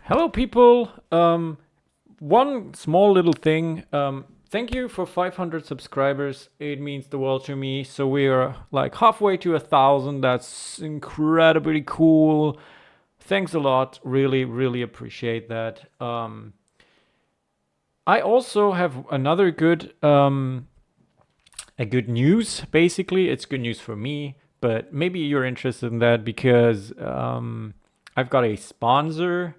Hello, people. One small little thing. Thank you for 500 subscribers. It means the world to me. So we are like halfway to 1,000. That's incredibly cool. Thanks a lot. Really, really appreciate that. I also have another a good news. Basically, it's good news for me, but maybe you're interested in that because I've got a sponsor.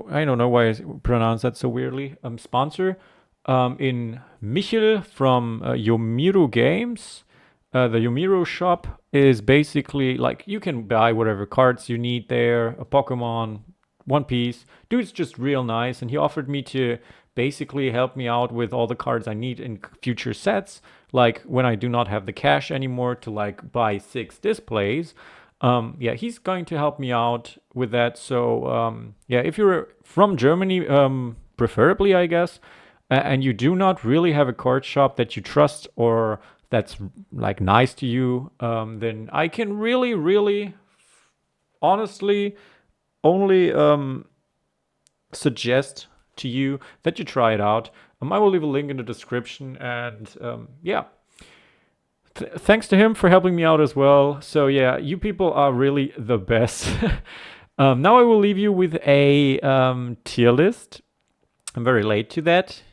I don't know why I pronounce that so weirdly. Sponsor in Michel from Youre Games. The Youre shop is basically like you can buy whatever cards you need there, a Pokemon, One Piece. Dude's just real nice, and he offered me to basically help me out with all the cards I need in future sets. Like when I do not have the cash anymore to like buy 6 displays, yeah, he's going to help me out with that. So yeah, if you're from Germany, preferably, I guess, and you do not really have a card shop that you trust or that's like nice to you, then I can really, really, honestly, only suggest to you that you try it out. I will leave a link in the description, and yeah, thanks to him for helping me out as well. So yeah, you people are really the best. Now I will leave you with a tier list. I'm very late to that,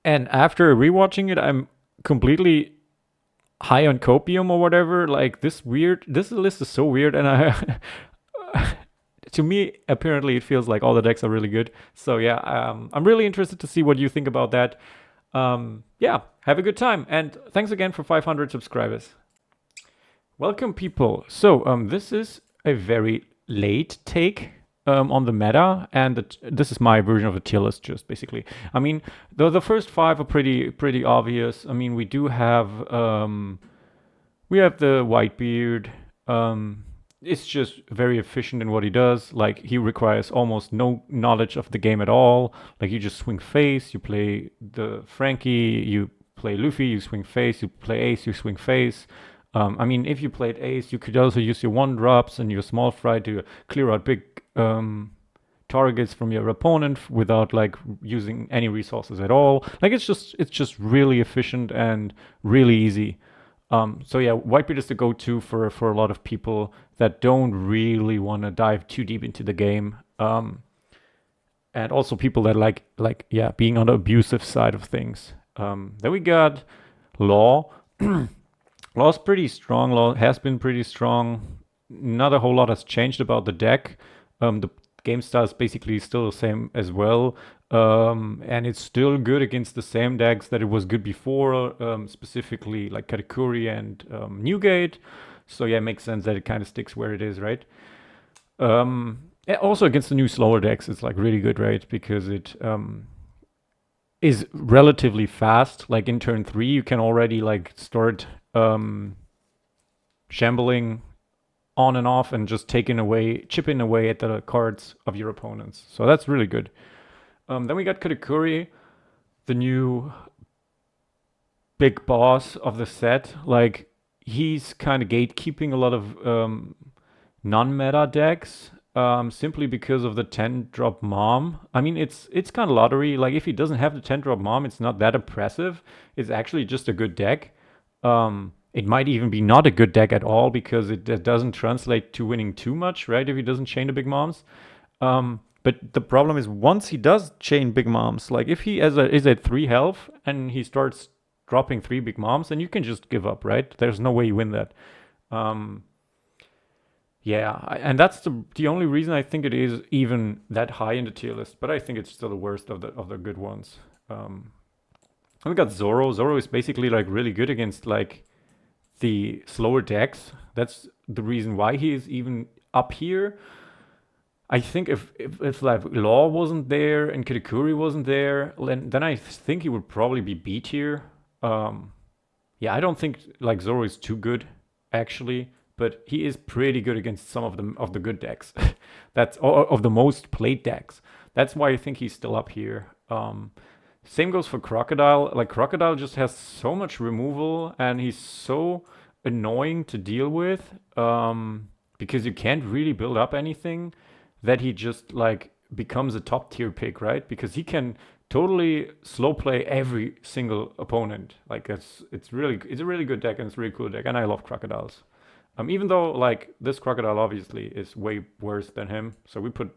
and after rewatching it, I'm completely high on copium or whatever. Like this list is so weird, and I to me apparently it feels like all the decks are really good. So yeah, I'm really interested to see what you think about that. Yeah, have a good time, and thanks again for 500 subscribers. Welcome, people. So this is a very late take on the meta, and this is my version of a tier list, just basically. I mean, the first five are pretty obvious. I mean, we have the Whitebeard. It's just very efficient in what he does. Like he requires almost no knowledge of the game at all. Like you just swing face, you play the Frankie, you play Luffy, you swing face, you play Ace, you swing face. I mean, if you played Ace, you could also use your 1-drops and your small fry to clear out big targets from your opponent without like using any resources at all. Like it's just really efficient and really easy. So yeah, Whitebeard is the go-to for a lot of people that don't really want to dive too deep into the game, and also people that like yeah being on the abusive side of things. Then we got Law. Law's pretty strong. Law has been pretty strong. Not a whole lot has changed about the deck. The game style is basically still the same as well. And it's still good against the same decks that it was good before, specifically like Katakuri and Newgate. So yeah, it makes sense that it kind of sticks where it is, right? Also against the new slower decks, it's like really good, right? Because it is relatively fast. Like in turn 3, you can already like start shambling on and off and just chipping away at the cards of your opponents. So that's really good. Then we got Katakuri, the new big boss of the set. Like he's kind of gatekeeping a lot of non-meta decks, simply because of the 10-drop mom. I mean, it's kind of lottery. Like if he doesn't have the 10-drop mom, it's not that impressive. It's actually just a good deck. It might even be not a good deck at all because it doesn't translate to winning too much, right? If he doesn't chain the big moms. But the problem is once he does chain big moms, like if he is at 3 health and he starts dropping 3 big moms, then you can just give up, right? There's no way you win that. Yeah, and that's the only reason I think it is even that high in the tier list. But I think it's still the worst of the good ones. And we got Zoro. Zoro is basically like really good against like the slower decks. That's the reason why he is even up here. I think if like Law wasn't there and Kitakuri wasn't there, then I think he would probably be B tier. Yeah, I don't think like Zoro is too good actually, but he is pretty good against some of the good decks. That's of the most played decks. That's why I think he's still up here. Same goes for Crocodile. Like Crocodile just has so much removal and he's so annoying to deal with, because you can't really build up anything. that he just like becomes a top tier pick, right? Because he can totally slow play every single opponent. Like it's a really good deck and it's a really cool deck, and I love crocodiles. Even though like this crocodile obviously is way worse than him, so we put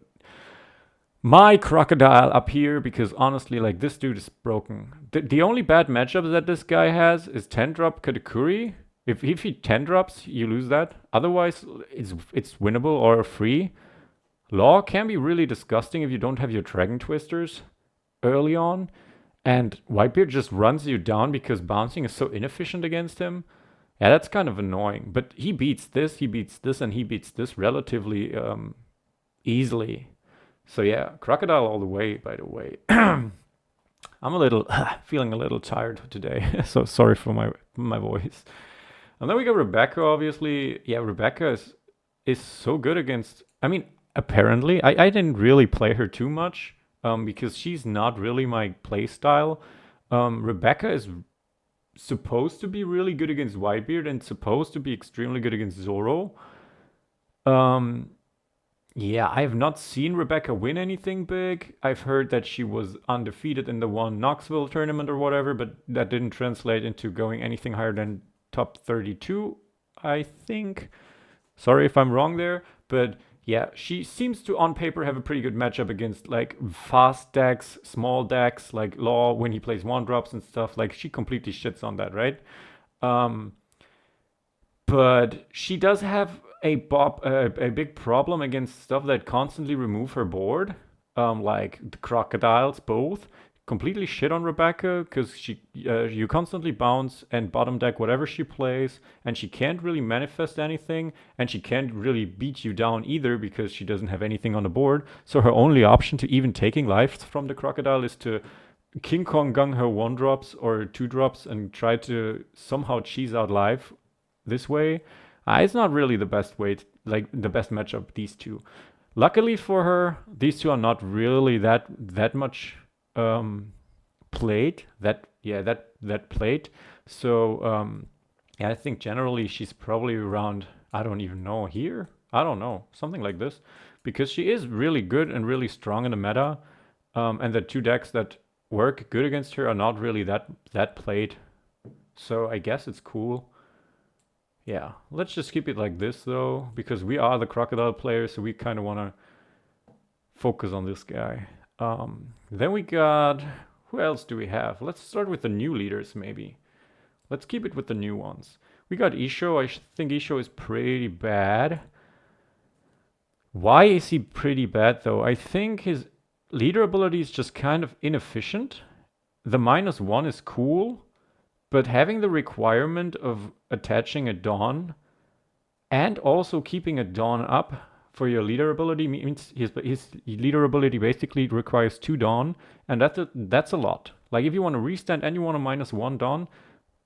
my crocodile up here because honestly, like this dude is broken. The only bad matchup that this guy has is 10 drop Katakuri. If he 10 drops, you lose that. Otherwise, it's winnable or free. Law can be really disgusting if you don't have your Dragon Twisters early on. And Whitebeard just runs you down because bouncing is so inefficient against him. Yeah, that's kind of annoying. But he beats this, and he beats this relatively easily. So yeah, crocodile all the way. By the way, I'm a little feeling a little tired today, so sorry for my voice. And then we got Rebecca. Obviously, yeah, Rebecca is so good against. I mean, apparently, I didn't really play her too much because she's not really my play style. Rebecca is supposed to be really good against Whitebeard and supposed to be extremely good against Zoro. Um, yeah, I have not seen Rebecca win anything big. I've heard that she was undefeated in the one Knoxville tournament or whatever, but that didn't translate into going anything higher than top 32, I think. Sorry if I'm wrong there, but yeah, she seems to on paper have a pretty good matchup against like fast decks, small decks, like Law when he plays one drops and stuff. Like she completely shits on that, right? Um, but she does have a big problem against stuff that constantly remove her board, like the crocodiles both completely shit on Rebecca because you constantly bounce and bottom deck whatever she plays, and she can't really manifest anything, and she can't really beat you down either because she doesn't have anything on the board. So her only option to even taking lives from the crocodile is to King Kong gung her one drops or two drops and try to somehow cheese out life this way. It's not really the best way, like the best matchup. These two. Luckily for her, these two are not really that much played. That played. So yeah, I think generally she's probably around. I don't even know here. I don't know, something like this, because she is really good and really strong in the meta. And the two decks that work good against her are not really that played. So I guess it's cool. Yeah, let's just keep it like this though, because we are the crocodile players, so we kind of want to focus on this guy. Then we got, who else do we have? Let's start with the new leaders maybe. Let's keep it with the new ones. We got Isho. I think Isho is pretty bad. Why is he pretty bad though? I think his leader ability is just kind of inefficient. The -1 is cool, but having the requirement of attaching a Dawn and also keeping a Dawn up for your leader ability means his leader ability basically requires 2 Dawn, and that's a lot. Like if you want to restand and you want a -1 Dawn,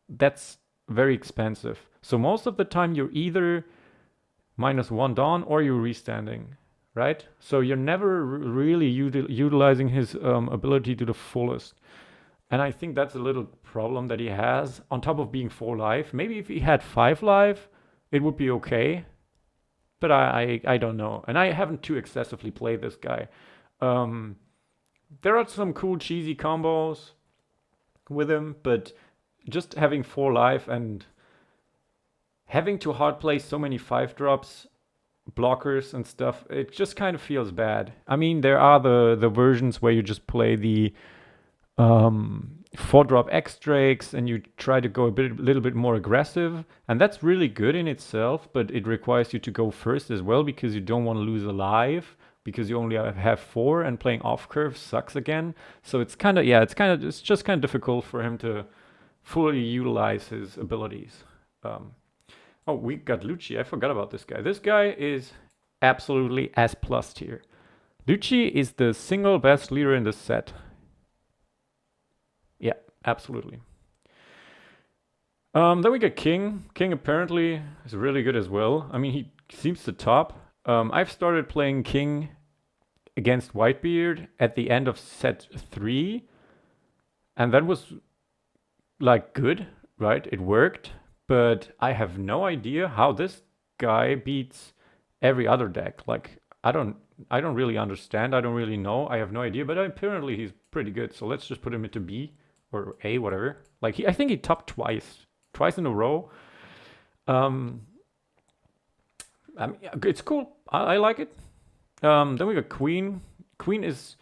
that's very expensive. So most of the time you're either -1 Dawn or you're restanding, right? So you're never really utilizing his ability to the fullest. And I think that's a little problem that he has. On top of being 4 life, maybe if he had 5 life, it would be okay. But I don't know. And I haven't too excessively played this guy. Um, there are some cool cheesy combos with him, but just having 4 life and having to hard play so many 5 drops, blockers and stuff, it just kind of feels bad. I mean, there are the versions where you just play the 4-drop X Drakes and you try to go little bit more aggressive, and that's really good in itself, but it requires you to go first as well because you don't want to lose a life because you only have 4, and playing off curve sucks again. So it's kind of it's just kind of difficult for him to fully utilize his abilities. Oh, we got Lucci. I forgot about this guy. This guy is absolutely S plus tier. Lucci is the single best leader in the set. Yeah, absolutely. Then we got King. King apparently is really good as well. I mean, he seems to top. I've started playing King against Whitebeard at the end of set 3, and that was like good, right? It worked, but I have no idea how this guy beats every other deck. Like, I don't I don't really understand. I don't really know. I have no idea, but apparently he's pretty good. So let's just put him into B or A, whatever. Like I think he topped twice in a row. Um, I mean, it's cool. I like it. Then we got Queen. Queen is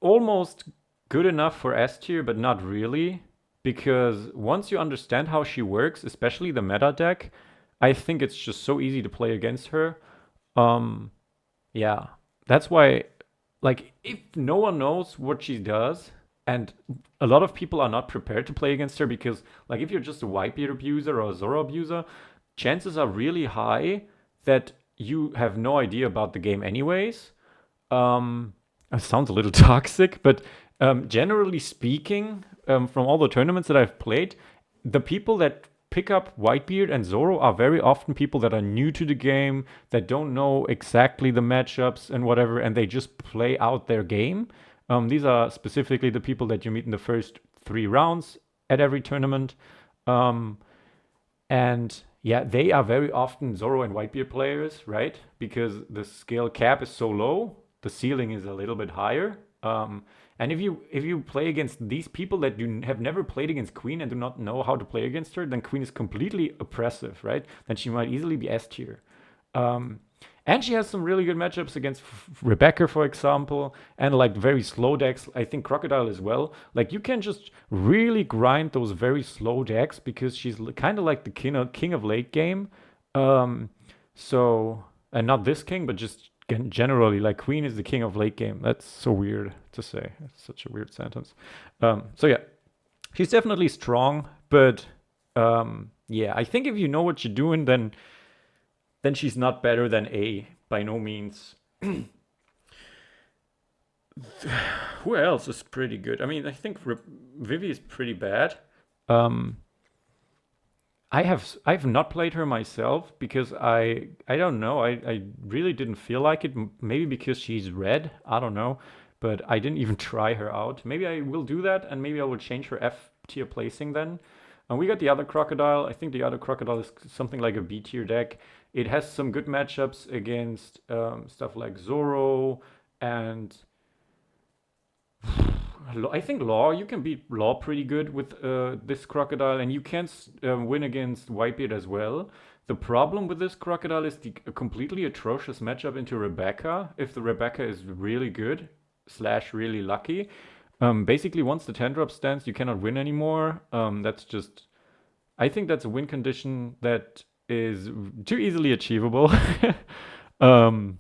almost good enough for S tier, but not really, because once you understand how she works, especially the meta deck, I think it's just so easy to play against her. Um, yeah, that's why, like, if no one knows what she does, and a lot of people are not prepared to play against her because, like, if you're just a Whitebeard abuser or a Zoro abuser, chances are really high that you have no idea about the game anyways. Um, it sounds a little toxic, but generally speaking, from all the tournaments that I've played, the people that pick up Whitebeard and Zoro are very often people that are new to the game, that don't know exactly the matchups and whatever, and they just play out their game. These are specifically the people that you meet in the first 3 rounds at every tournament. Um, and yeah, they are very often Zoro and Whitebeard players, right? Because the skill cap is so low, the ceiling is a little bit higher. And if you play against these people that have never played against Queen and do not know how to play against her, then Queen is completely oppressive, right? Then she might easily be S tier. Um, and she has some really good matchups against Rebecca, for example, and like very slow decks. I think Crocodile as well. Like you can just really grind those very slow decks because she's kind of like the king of late game. Um, so, and not this king, but just generally, like Queen is the king of late game. That's so weird to say. It's such a weird sentence. So yeah, she's definitely strong, but yeah, I think if you know what you're doing, then she's not better than A by no means. Who else is pretty good? I mean, I think Vivi is pretty bad. Um, I've not played her myself because I don't know. I really didn't feel like it. Maybe because she's red. I don't know. But I didn't even try her out. Maybe I will do that, and maybe I will change her F tier placing then. And we got the other Crocodile. I think the other Crocodile is something like a B tier deck. It has some good matchups against stuff like Zoro and I think Law. You can beat Law pretty good with this Crocodile, and you can win against Whitebeard as well. The problem with this Crocodile is the completely atrocious matchup into Rebecca. If the Rebecca is really good slash really lucky, basically once the 10 drop stands, you cannot win anymore. That's just I think that's a win condition that is too easily achievable. um,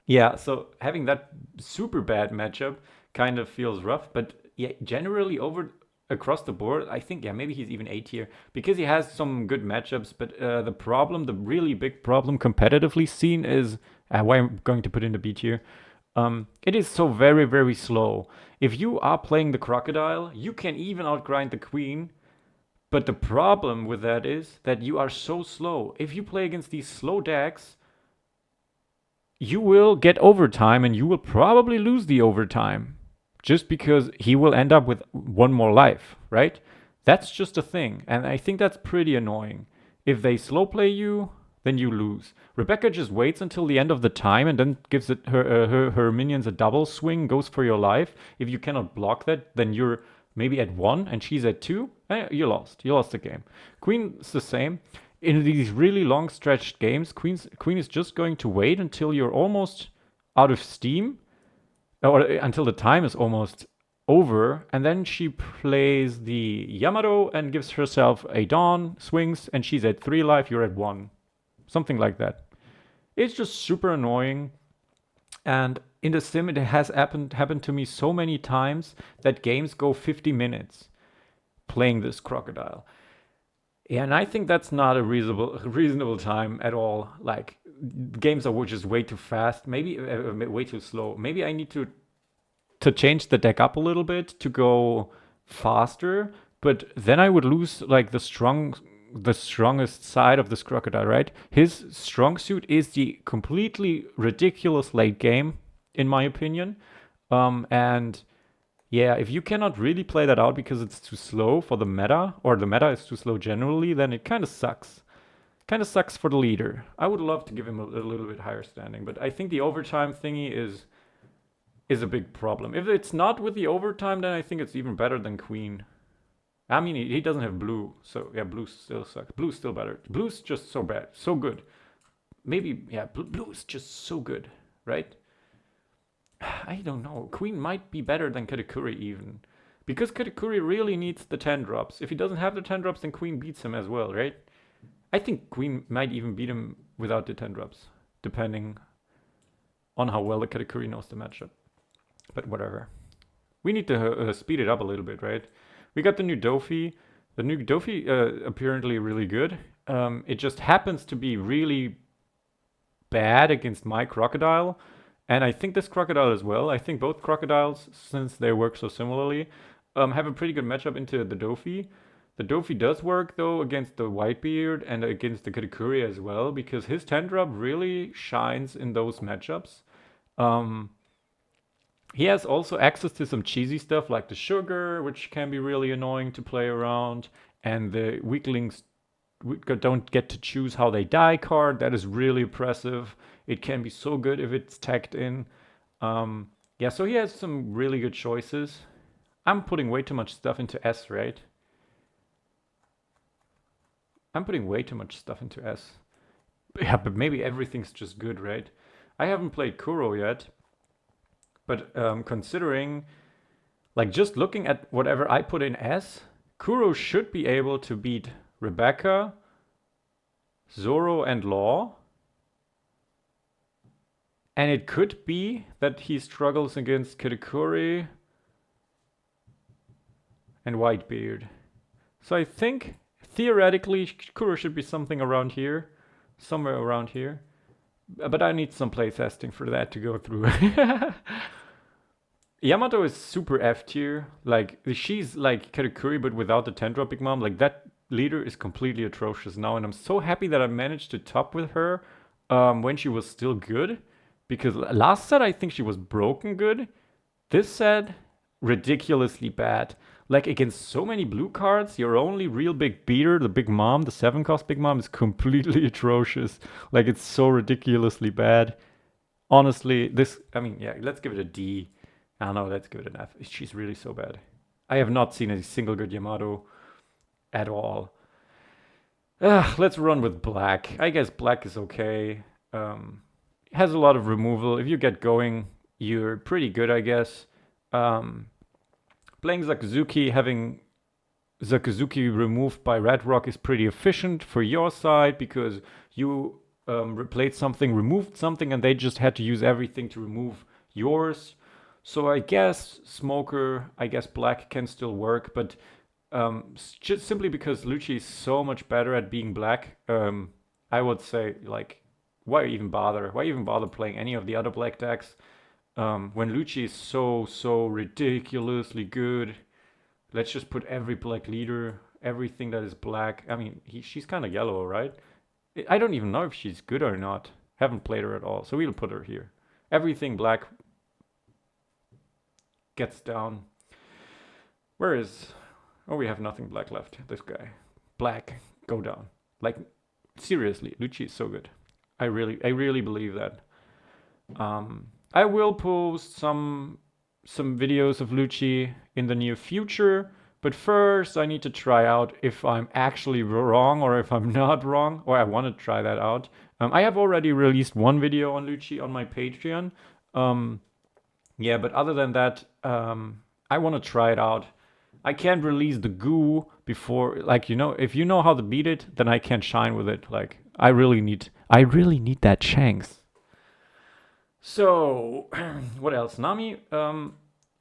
yeah, so having that super bad matchup kind of feels rough, but yeah, generally over across the board, I think yeah maybe he's even A tier because he has some good matchups. But the problem, the really big problem competitively seen is why I'm going to put in the B tier. It is so very slow. If you are playing the Crocodile, you can even outgrind the Queen. But the problem with that is that you are so slow. If you play against these slow decks, you will get overtime and you will probably lose the overtime just because he will end up with one more life, right? That's just a thing. And I think that's pretty annoying. If they slow play you, then you lose. Rebecca just waits until the end of the time and then gives her minions a double swing, goes for your life. If you cannot block that, then you're maybe at 1 and she's at 2. You lost. You lost the game. Queen's the same in these really long stretched games, Queen is just going to wait until you're almost out of steam, or until the time is almost over, and then she plays the Yamato and gives herself a Dawn, swings, and she's at 3 life, you're at 1. Something like that. It's just super annoying. And in the sim, it has happened to me so many times that games go 50 minutes playing this Crocodile. Yeah, and I think that's not a reasonable time at all. Like games are just way too fast, maybe way too slow. Maybe I need to change the deck up a little bit to go faster, but then I would lose like the strongest side of this Crocodile, right? His strong suit is the completely ridiculous late game, in my opinion. And yeah, if you cannot really play that out because it's too slow for the meta, or the meta is too slow generally, then it kind of sucks. Kind of sucks for the leader. I would love to give him a little bit higher standing, but I think the overtime thingy is a big problem. If it's not with the overtime, then I think it's even better than queen. I mean, he doesn't have blue, so yeah, blue still sucks. Blue's still better. Blue's just so bad, so good. Maybe, yeah, blue is just so good, right? I don't know. Queen might be better than Katakuri even. Because Katakuri really needs the 10 drops. If he doesn't have the 10 drops, then Queen beats him as well, right? I think Queen might even beat him without the 10 drops, depending on how well the Katakuri knows the matchup. But whatever. We need to speed it up a little bit, right? We got the new Dofi. The new Dofi apparently really good. It just happens to be really bad against my Crocodile. And I think this Crocodile as well. I think both Crocodiles, since they work so similarly, have a pretty good matchup into the Dofi. The Dofi does work though against the Whitebeard and against the Katakuri as well, because his 10 drop really shines in those matchups. He has also access to some cheesy stuff like the sugar, which can be really annoying to play around, and the weaklings don't get to choose how they die card. That is really oppressive. It can be so good if it's tagged in. Yeah, so he has some really good choices. I'm putting way too much stuff into S, right? I'm putting way too much stuff into S. Yeah, but maybe everything's just good, right? I haven't played Kuro yet, but considering, like, just looking at whatever I put in S, Kuro should be able to beat Rebecca, Zoro, and Law. And it could be that he struggles against Katakuri and Whitebeard. So I think, theoretically, Kuro should be something around here. Somewhere around here. But I need some playtesting for that to go through. Yamato is super F tier. Like, she's like Katakuri, but without the 10 drop Big Mom. Like, that leader is completely atrocious now. And I'm so happy that I managed to top with her when she was still good. Because last set, I think she was broken good. This set, ridiculously bad. Like, against so many blue cards, your only real big beater, the Big Mom, the 7-cost Big Mom, is completely atrocious. Like, it's so ridiculously bad. Honestly, this, I mean, yeah, let's give it a D. I don't know, let's give it an F. She's really so bad. I have not seen a single good Yamato at all. Let's run with black. I guess black is okay. Has a lot of removal. If you get going, you're pretty good, I guess. Playing Zakuzuki, having Zakuzuki removed by Red Rock is pretty efficient for your side because you replayed something, removed something, and they just had to use everything to remove yours. So I guess Smoker, I guess Black can still work, but just simply because Lucci is so much better at being black, I would say, like, why even bother? Why even bother playing any of the other black decks when Lucci is so ridiculously good? Let's just put every black leader, everything that is black. I mean, she's kind of yellow, right? I don't even know if she's good or not. Haven't played her at all, so we'll put her here. Everything black gets down. Where is... Oh, we have nothing black left. This guy. Black, go down. Like, seriously, Lucci is so good. I really believe that. I will post some videos of Lucci in the near future, but first I need to try out if I'm actually wrong or if I'm not wrong, or I want to try that out. I have already released one video on Lucci on my Patreon. Yeah, but other than that, I want to try it out. I can't release the goo before, like, you know, if you know how to beat it, then I can shine with it. Like, I really need that chance. So, what else? Nami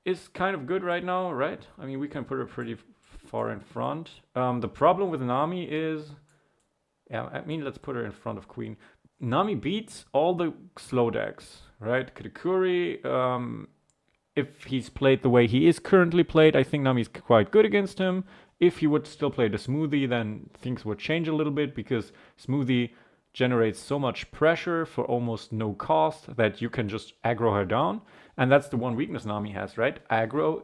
is kind of good right now, right? I mean, we can put her pretty far in front. The problem with Nami is, yeah, I mean, let's put her in front of Queen. Nami beats all the slow decks, right? Katakuri, if he's played the way he is currently played, I think Nami's quite good against him. If he would still play the Smoothie, then things would change a little bit because Smoothie generates so much pressure for almost no cost that you can just aggro her down. And that's the one weakness Nami has, right? Aggro.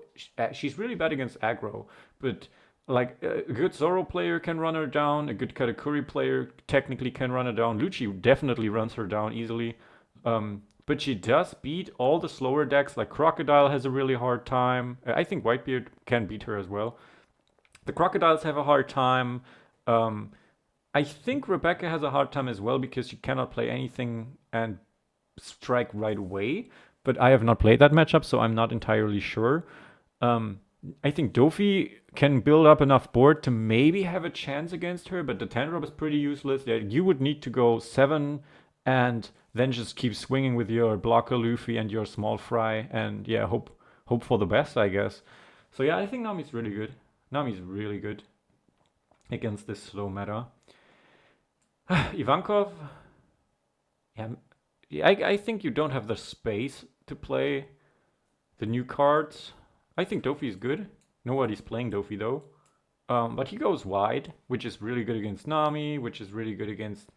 She's really bad against aggro, but Like a good Zoro player can run her down, a good Katakuri player technically can run her down. Lucci definitely runs her down easily. But she does beat all the slower decks, like Crocodile has a really hard time. I think Whitebeard can beat her as well. The Crocodiles have a hard time. Um, I think Rebecca has a hard time as well because she cannot play anything and strike right away. But I have not played that matchup, so I'm not entirely sure. Um, I think Dofi can build up enough board to maybe have a chance against her, but the 10 drop is pretty useless. Yeah, you would need to go 7 and then just keep swinging with your blocker Luffy and your small fry and yeah, hope for the best, I guess. So yeah, I think Nami's really good. Nami's really good against this slow meta. Ivankov, yeah, I think you don't have the space to play the new cards. I think Dofi is good. Nobody's playing Dofi though. But he goes wide, which is really good against Nami, which is really good against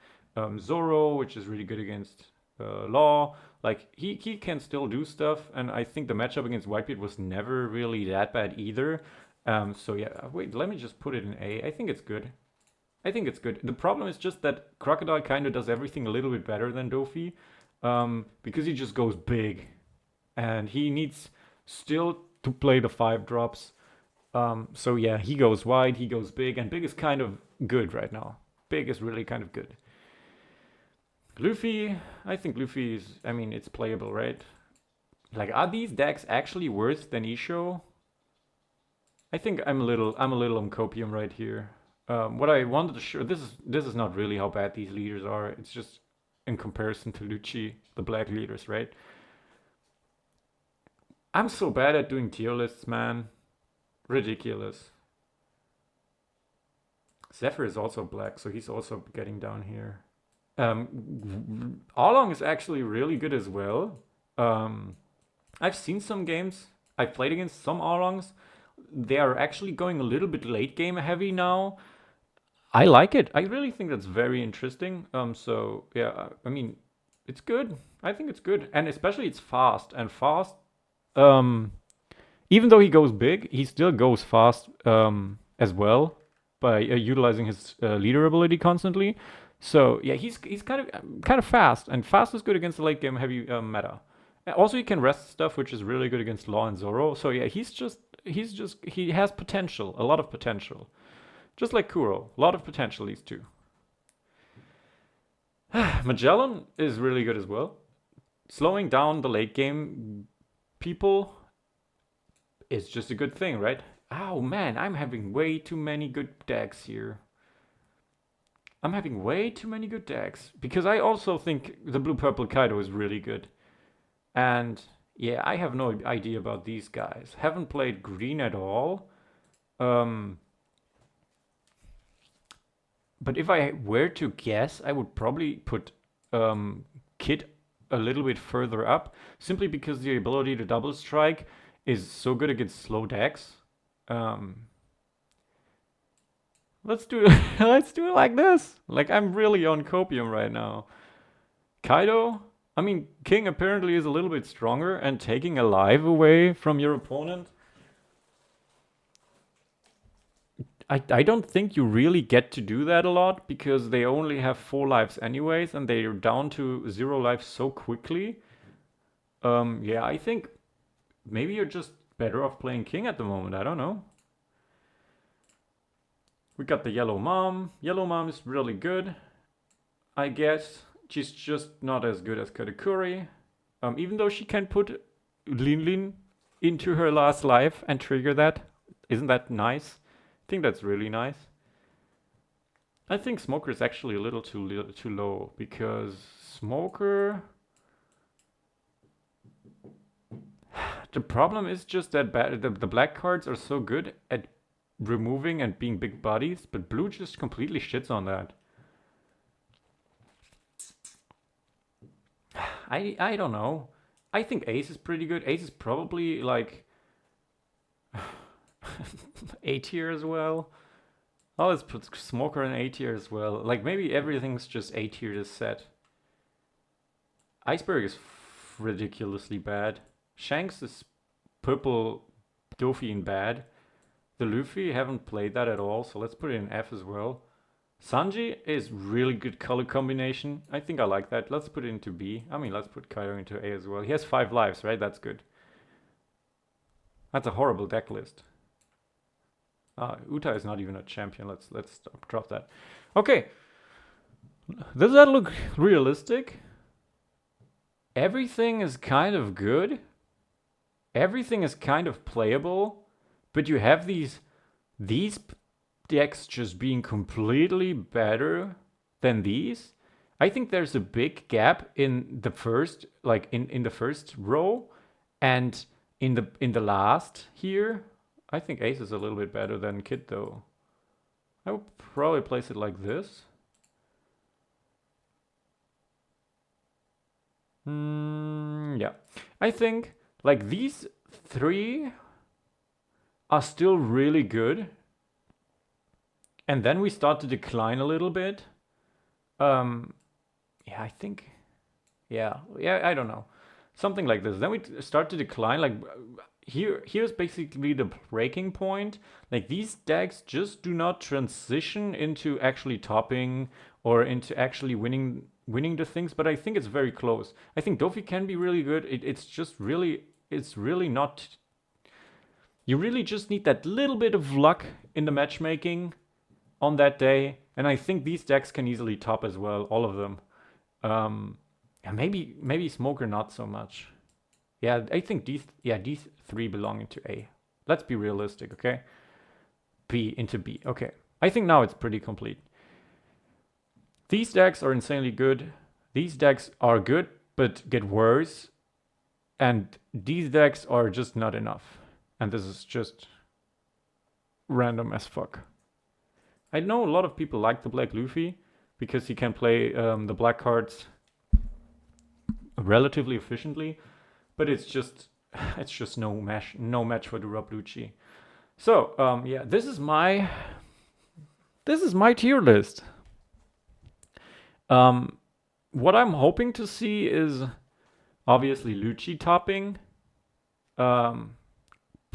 Zoro, which is really good against Law. Like he can still do stuff, and I think the matchup against Whitebeard was never really that bad either. So yeah, wait, let me just put it in A. I think it's good. I think it's good. The problem is just that Crocodile kind of does everything a little bit better than Dofi, because he just goes big, and he needs still to play the 5 drops. So yeah, he goes wide, he goes big, and big is kind of good right now. Big is really kind of good. Luffy, I think Luffy is, I mean, it's playable, right? Like, are these decks actually worse than Isho? I think I'm a little on copium right here. What I wanted to show, this is not really how bad these leaders are. It's just in comparison to Lucci, the black leaders, right? I'm so bad at doing tier lists, man. Ridiculous. Zephyr is also black, so he's also getting down here. Along is actually really good as well. I've seen some games. I've played against some Alongs. They are actually going a little bit late game heavy now. I like it. I really think that's very interesting. So yeah, I mean, it's good. I think it's good, and especially it's fast and fast. Um, Even though he goes big, he still goes fast as well by utilizing his leader ability constantly. So yeah, he's kind of fast, and fast is good against the late game heavy meta. And also, he can rest stuff, which is really good against Law and Zoro. So yeah, he has potential, a lot of potential, just like Kuro, a lot of potential. These two. Magellan is really good as well. Slowing down the late game people is just a good thing, right? Oh man, I'm having way too many good decks here. I'm having way too many good decks because I also think the blue purple Kaido is really good. And yeah, I have no idea about these guys. Haven't played green at all. But if I were to guess, I would probably put Kid a little bit further up, simply because the ability to double strike is so good against slow decks. Let's do it. Let's do it like this. Like I'm really on copium right now. Kaido. I mean, King apparently is a little bit stronger, and taking a life away from your opponent. I don't think you really get to do that a lot because they only have 4 lives anyways, and they're down to 0 lives so quickly. Yeah, I think maybe you're just better off playing King at the moment. I don't know. We got the Yellow Mom. Yellow Mom is really good, I guess. She's just not as good as Katakuri. Even though she can put Lin Lin into her last life and trigger that. Isn't that nice? I think that's really nice. I think Smoker is actually a little too low because Smoker. The problem is just that the black cards are so good at removing and being big bodies, but blue just completely shits on that. I don't know. I think Ace is pretty good. Ace is probably like A tier as well. Oh, let's put Smoker in A tier as well. Like maybe everything's just A tier this set. Iceberg is ridiculously bad. Shanks is purple Dauphin bad. The Luffy, haven't played that at all, so let's put it in F as well. Sanji is really good color combination. I think I like that. Let's put it into B. I mean, let's put Kaido into A as well. He has 5 lives, right? That's good. That's a horrible deck list. Uta is not even a champion. Let's drop that. Okay. Does that look realistic? Everything is kind of good. Everything is kind of playable, but you have these decks just being completely better than these. I think there's a big gap in the first, like in the first row, and in the last here. I think Ace is a little bit better than Kid though. I would probably place it like this. Yeah, I think like these 3 are still really good, and then we start to decline a little bit. Yeah, I think, yeah, I don't know, something like this. Then we start to decline. Like here's basically the breaking point. Like these decks just do not transition into actually topping or into actually winning the things, but I think it's very close. I think Dofi can be really good. It's really not. You really just need that little bit of luck in the matchmaking on that day, and I think these decks can easily top as well, all of them. And maybe Smoker not so much. Yeah, I think these 3 belong into A. Let's be realistic, okay? B into B. Okay. I think now it's pretty complete. These decks are insanely good. These decks are good, but get worse. And these decks are just not enough. And this is just random as fuck. I know a lot of people like the Black Luffy because he can play the black cards relatively efficiently, but it's just no match for the Rob Lucci. So yeah, this is my tier list. What I'm hoping to see is obviously Lucci topping,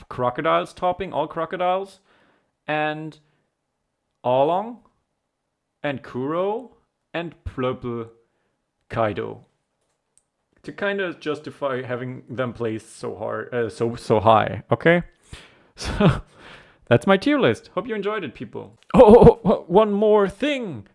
Crocodiles topping, all Crocodiles, and Arlong, and Kuro, and Plöppel Kaido. To kind of justify having them placed so hard, so high, okay? So that's my tier list. Hope you enjoyed it, people. Oh, one more thing.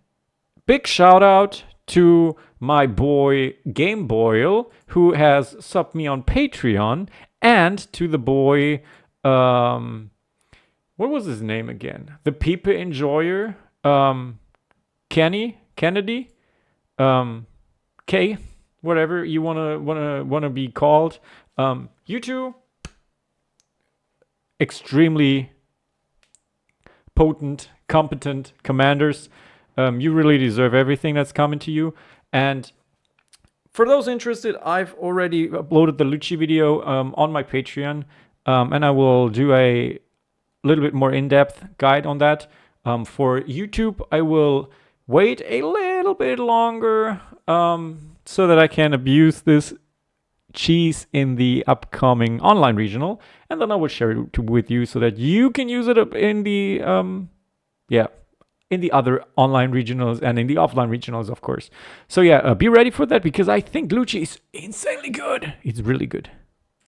Big shout out to my boy Game Boyle, who has subbed me on Patreon, and to the boy, what was his name again? The Pepe Enjoyer, Kennedy, K, whatever you wanna be called. You two, extremely potent, competent commanders. You really deserve everything that's coming to you. And for those interested, I've already uploaded the Lucci video on my Patreon, and I will do a little bit more in-depth guide on that. For YouTube, I will wait a little bit longer so that I can abuse this cheese in the upcoming online regional, and then I will share it with you so that you can use it in the in the other online regionals and in the offline regionals, of course. So yeah, be ready for that because I think Lucci is insanely good. It's really good.